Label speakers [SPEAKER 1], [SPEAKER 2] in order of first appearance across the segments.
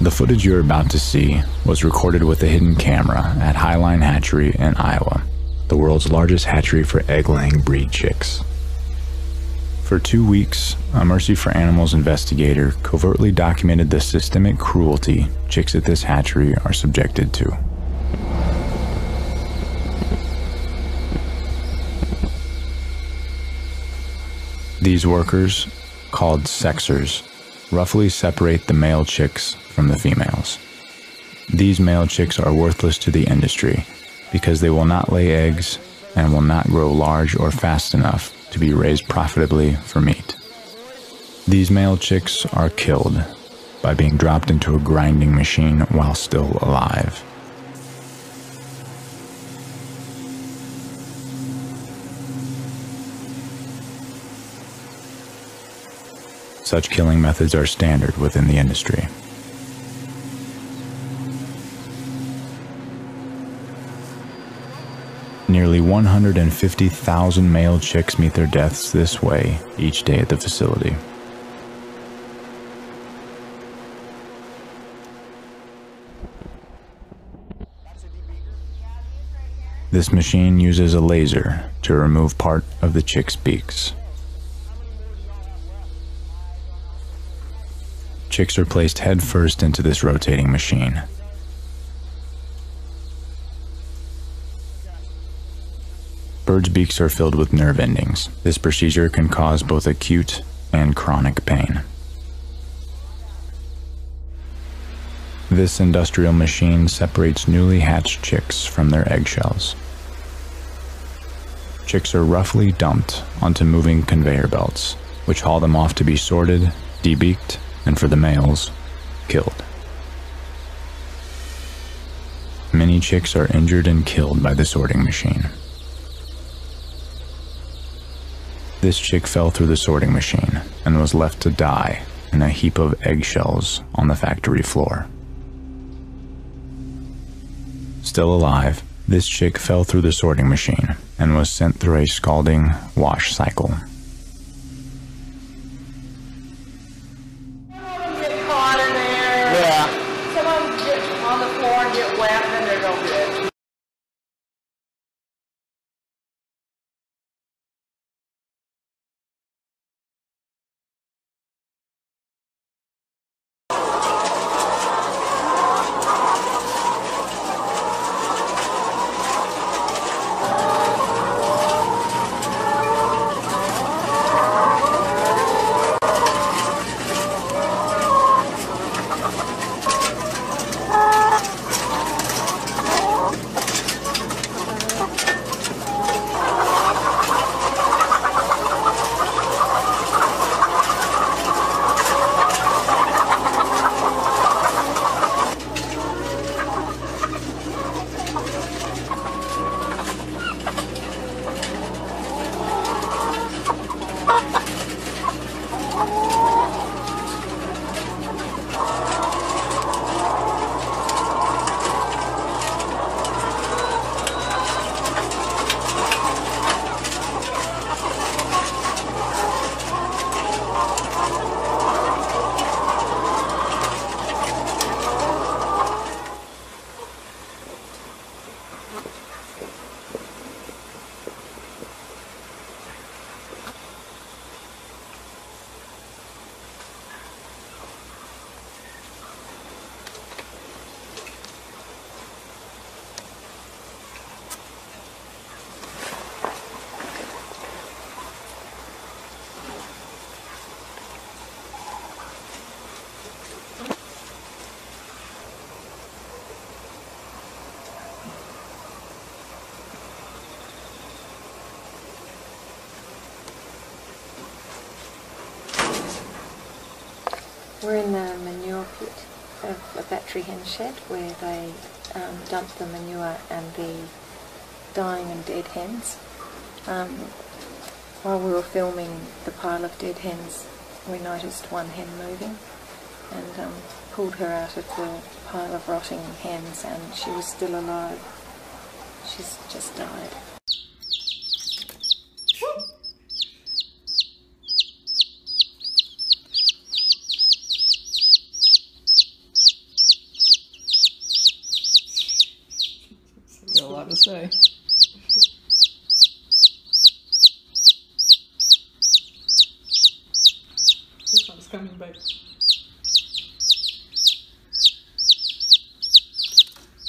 [SPEAKER 1] The footage you're about to see was recorded with a hidden camera at Highline Hatchery in Iowa, the world's largest hatchery for egg-laying breed chicks. For 2 weeks, a Mercy for Animals investigator covertly documented the systemic cruelty chicks at this hatchery are subjected to. These workers, called sexers, roughly separate the male chicks from the females. These male chicks are worthless to the industry because they will not lay eggs and will not grow large or fast enough to be raised profitably for meat. These male chicks are killed by being dropped into a grinding machine while still alive. Such killing methods are standard within the industry. Nearly 150,000 male chicks meet their deaths this way each day at the facility. This machine uses a laser to remove part of the chick's beaks. Chicks are placed head first into this rotating machine. Birds' beaks are filled with nerve endings. This procedure can cause both acute and chronic pain. This industrial machine separates newly hatched chicks from their eggshells. Chicks are roughly dumped onto moving conveyor belts, which haul them off to be sorted, debeaked, and for the males, killed. Many chicks are injured and killed by the sorting machine. This chick fell through the sorting machine and was left to die in a heap of eggshells on the factory floor. Still alive, this chick fell through the sorting machine and was sent through a scalding wash cycle.
[SPEAKER 2] We're in the manure pit of a battery hen shed where they dump the manure and the dying and dead hens. While we were filming the pile of dead hens, we noticed one hen moving and pulled her out of the pile of rotting hens, and she was still alive. She's just died.
[SPEAKER 3] allowed to say. This one's coming back.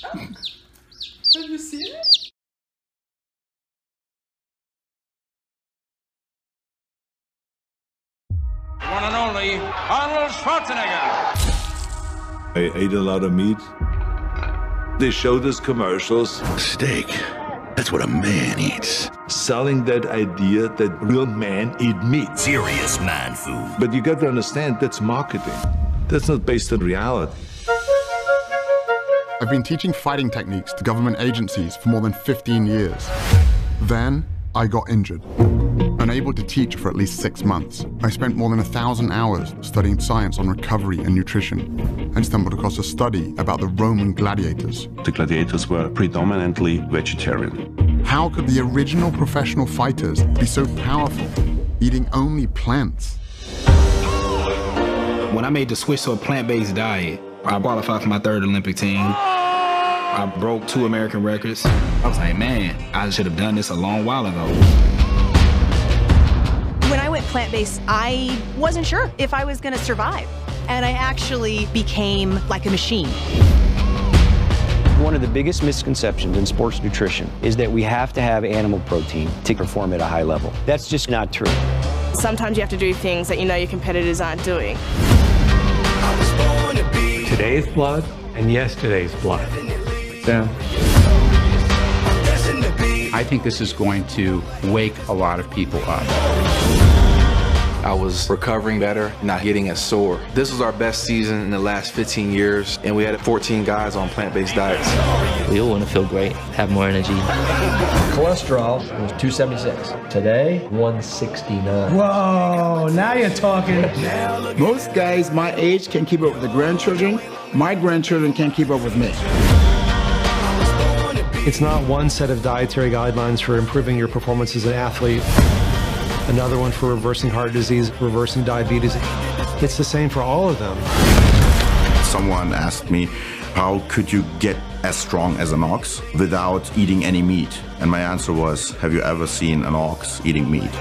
[SPEAKER 3] Oh. Have you seen it?
[SPEAKER 4] One and only Arnold Schwarzenegger.
[SPEAKER 5] I ate a lot of meat. They showed us commercials.
[SPEAKER 6] Steak. That's what a man eats.
[SPEAKER 5] Selling that idea that real men eat meat.
[SPEAKER 6] Serious man food.
[SPEAKER 5] But you got to understand, that's marketing. That's not based on reality.
[SPEAKER 7] I've been teaching fighting techniques to government agencies for more than 15 years. Then, I got injured. Unable to teach for at least 6 months, I spent more than 1,000 hours studying science on recovery and nutrition, and stumbled across a study about the Roman gladiators.
[SPEAKER 8] The gladiators were predominantly vegetarian.
[SPEAKER 7] How could the original professional fighters be so powerful, eating only plants?
[SPEAKER 9] When I made the switch to a plant-based diet, I qualified for my 3rd Olympic team. I broke 2 American records. I was like, man, I should have done this a long while ago.
[SPEAKER 10] When I went plant-based, I wasn't sure if I was gonna survive. And I actually became like a machine.
[SPEAKER 11] One of the biggest misconceptions in sports nutrition is that we have to have animal protein to perform at a high level. That's just not true.
[SPEAKER 12] Sometimes you have to do things that you know your competitors aren't doing.
[SPEAKER 13] Today's blood and yesterday's blood.
[SPEAKER 1] Yeah.
[SPEAKER 14] I think this is going to wake a lot of people up.
[SPEAKER 15] I was recovering better, not getting as sore. This was our best season in the last 15 years, and we had 14 guys on plant-based diets.
[SPEAKER 16] We all want to feel great, have more energy.
[SPEAKER 17] Cholesterol was 276. Today, 169.
[SPEAKER 18] Whoa, now you're talking.
[SPEAKER 19] Most guys my age can keep up with the grandchildren. My grandchildren can't keep up with me.
[SPEAKER 20] It's not one set of dietary guidelines for improving your performance as an athlete, another one for reversing heart disease, reversing diabetes. It's the same for all of them.
[SPEAKER 21] Someone asked me, how could you get as strong as an ox without eating any meat? And my answer was, have you ever seen an ox eating meat?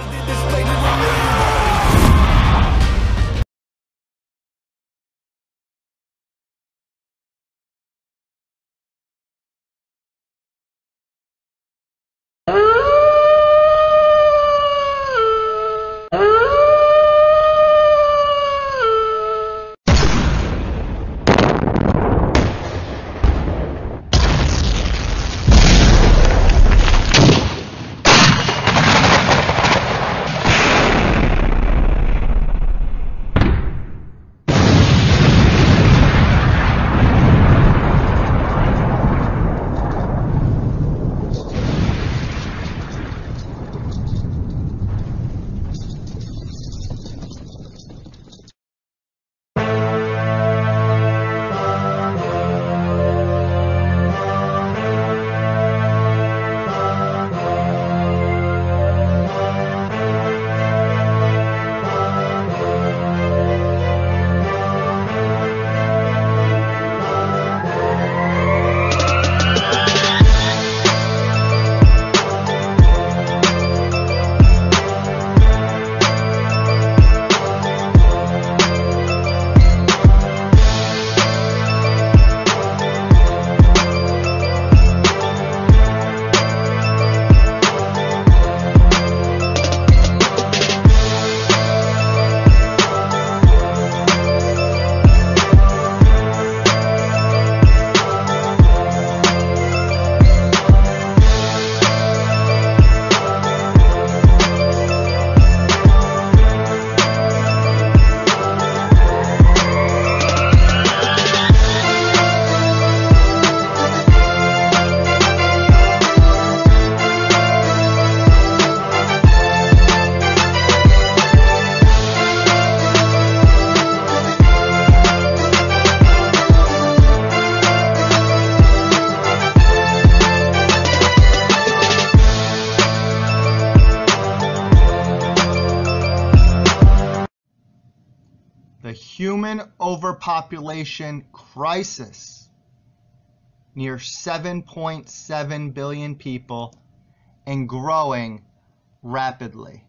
[SPEAKER 22] The human overpopulation crisis.
[SPEAKER 2] near 7.7 billion people, and growing rapidly.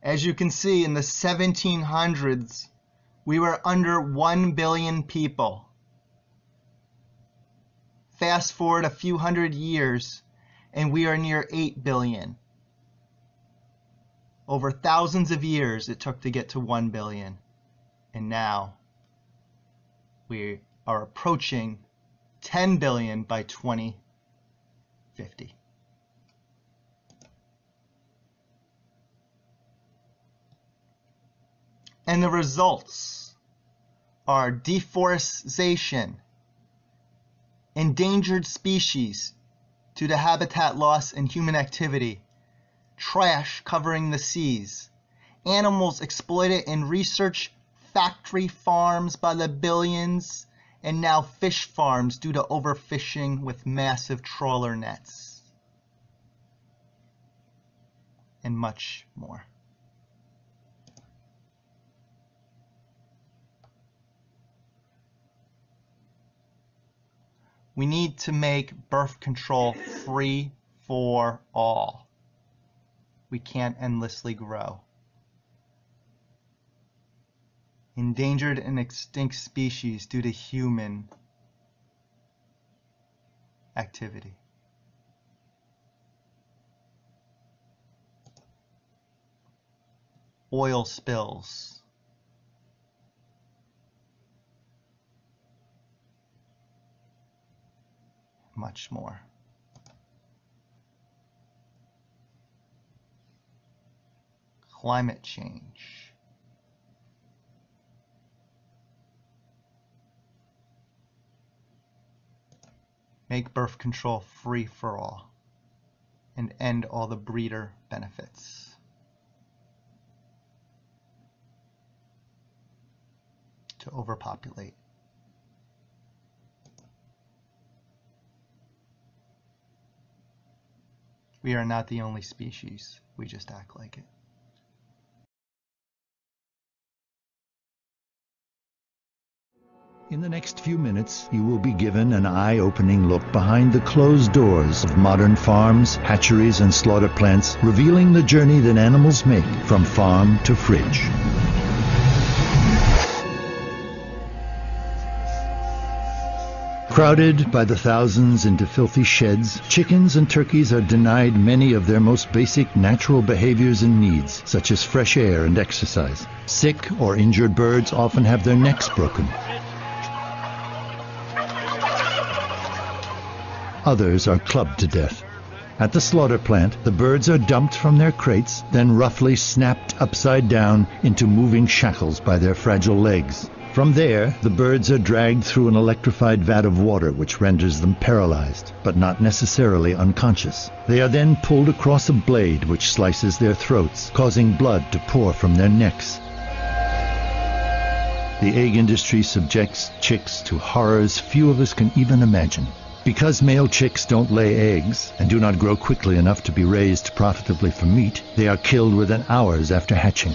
[SPEAKER 2] As you can see, in the 1700s, we were under 1 billion people. Fast forward a few hundred years, and we are near 8 billion. Over thousands of years it took to get to 1 billion. And now we are approaching 10 billion by 2050. And the results are deforestation, endangered species due to habitat loss and human activity, trash covering the seas, animals exploited in research factory farms by the billions, and now fish farms due to overfishing with massive trawler nets, and much more. We need to make birth control free for all. We can't endlessly grow. Endangered and extinct species due to human activity. Oil spills. Much more. Climate change. Make birth control free for all and end all the breeder benefits. To overpopulate. We are not the only species, we just act like it.
[SPEAKER 22] In the next few minutes, you will be given an eye-opening look behind the closed doors of modern farms, hatcheries, and slaughter plants, revealing the journey that animals make from farm to fridge. Crowded by the thousands into filthy sheds, chickens and turkeys are denied many of their most basic natural behaviors and needs, such as fresh air and exercise. Sick or injured birds often have their necks broken. Others are clubbed to death. At the slaughter plant, the birds are dumped from their crates, then roughly snapped upside down into moving shackles by their fragile legs. From there, the birds are dragged through an electrified vat of water which renders them paralyzed, but not necessarily unconscious. They are then pulled across a blade which slices their throats, causing blood to pour from their necks. The egg industry subjects chicks to horrors few of us can even imagine. Because male chicks don't lay eggs and do not grow quickly enough to be raised profitably for meat, they are killed within hours after hatching.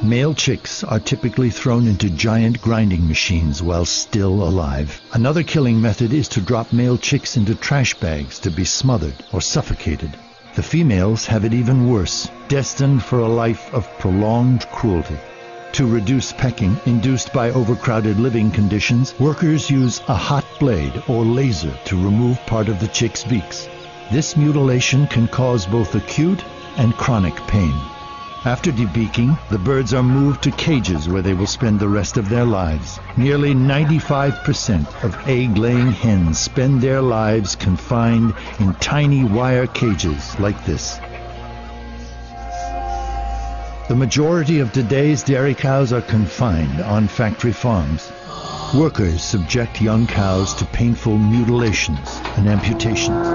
[SPEAKER 22] Male chicks are typically thrown into giant grinding machines while still alive. Another killing method is to drop male chicks into trash bags to be smothered or suffocated. The females have it even worse, destined for a life of prolonged cruelty. To reduce pecking induced by overcrowded living conditions, workers use a hot blade or laser to remove part of the chick's beaks. This mutilation can cause both acute and chronic pain. After debeaking, the birds are moved to cages where they will spend the rest of their lives. Nearly 95% of egg-laying hens spend their lives confined in tiny wire cages like this. The majority of today's dairy cows are confined on factory farms. Workers subject young cows to painful mutilations and amputations.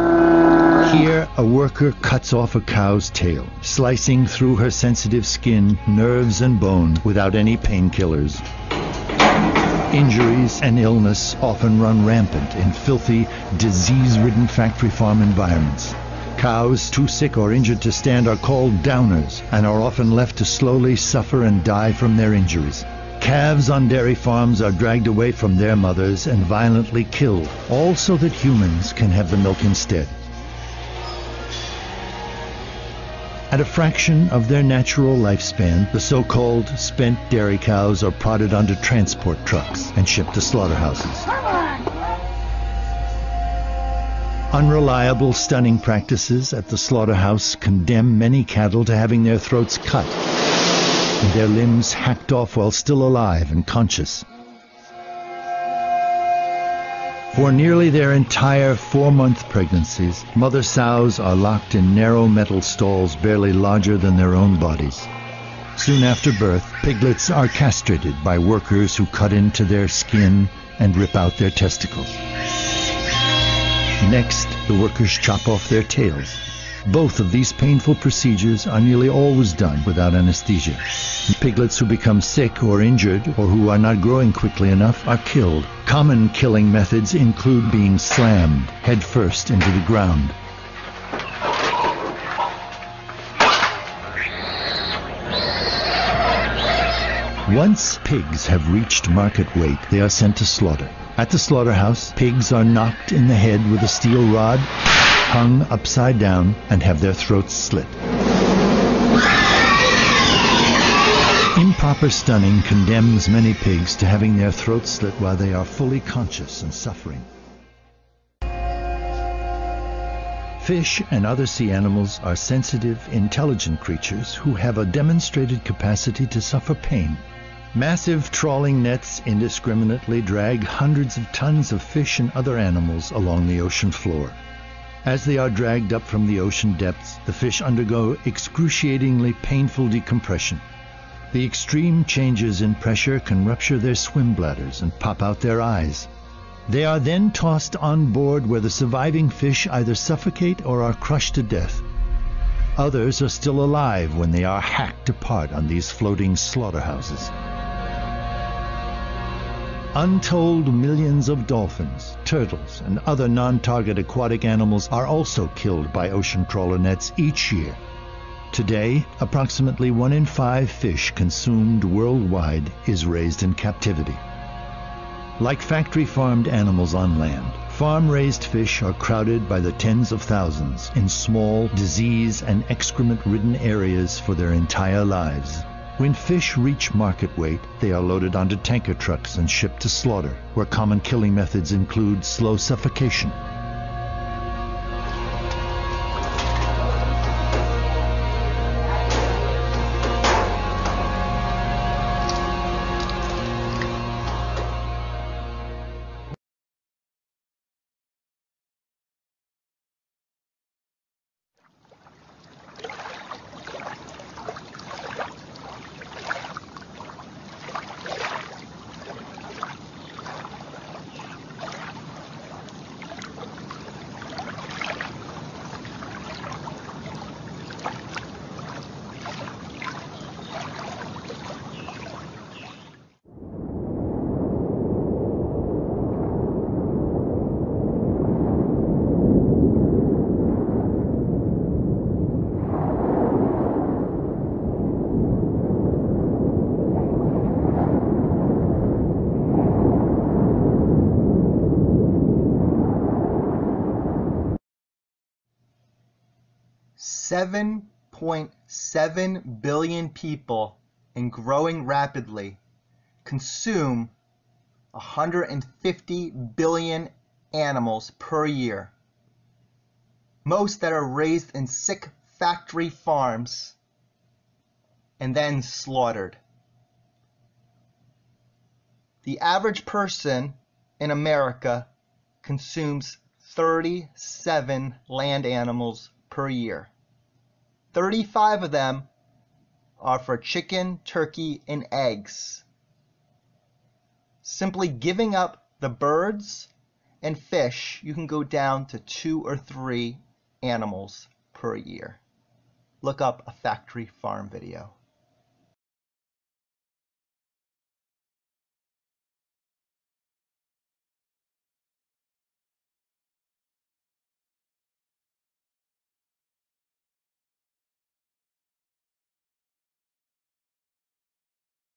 [SPEAKER 22] Here, a worker cuts off a cow's tail, slicing through her sensitive skin, nerves, and bone without any painkillers. Injuries and illness often run rampant in filthy, disease-ridden factory farm environments. Cows too sick or injured to stand are called downers and are often left to slowly suffer and die from their injuries. Calves on dairy farms are dragged away from their mothers and violently killed, all so that humans can have the milk instead. At a fraction of their natural lifespan, the so-called spent dairy cows are prodded onto transport trucks and shipped to slaughterhouses. Unreliable stunning practices at the slaughterhouse condemn many cattle to having their throats cut and their limbs hacked off while still alive and conscious. For nearly their entire 4-month pregnancies, mother sows are locked in narrow metal stalls barely larger than their own bodies. Soon after birth, piglets are castrated by workers who cut into their skin and rip out their testicles. Next, the workers chop off their tails. Both of these painful procedures are nearly always done without anesthesia. Piglets who become sick or injured or who are not growing quickly enough are killed. Common killing methods include being slammed headfirst into the ground. Once pigs have reached market weight, they are sent to slaughter. At the slaughterhouse, pigs are knocked in the head with a steel rod, hung upside down, and have their throats slit. Improper stunning condemns many pigs to having their throats slit while they are fully conscious and suffering. Fish and other sea animals are sensitive, intelligent creatures who have a demonstrated capacity to suffer pain. Massive trawling nets indiscriminately drag hundreds of tons of fish and other animals along the ocean floor. As they are dragged up from the ocean depths, the fish undergo excruciatingly painful decompression. The extreme changes in pressure can rupture their swim bladders and pop out their eyes. They are then tossed on board where the surviving fish either suffocate or are crushed to death. Others are still alive when they are hacked apart on these floating slaughterhouses. Untold millions of dolphins, turtles, and other non-target aquatic animals are also killed by ocean trawler nets each year. Today, approximately 1 in 5 fish consumed worldwide is raised in captivity. Like factory-farmed animals on land, farm-raised fish are crowded by the tens of thousands in small, disease- and excrement-ridden areas for their entire lives. When fish reach market weight, they are loaded onto tanker trucks and shipped to slaughter, where common killing methods include slow suffocation.
[SPEAKER 2] $7.7 billion people and growing rapidly consume 150 billion animals per year, most that are raised in sick factory farms and then slaughtered. The average person in America consumes 37 land animals per year. 35 of them are for chicken, turkey, and eggs. Simply giving up the birds and fish, you can go down to 2 or 3 animals per year. Look up a factory farm video.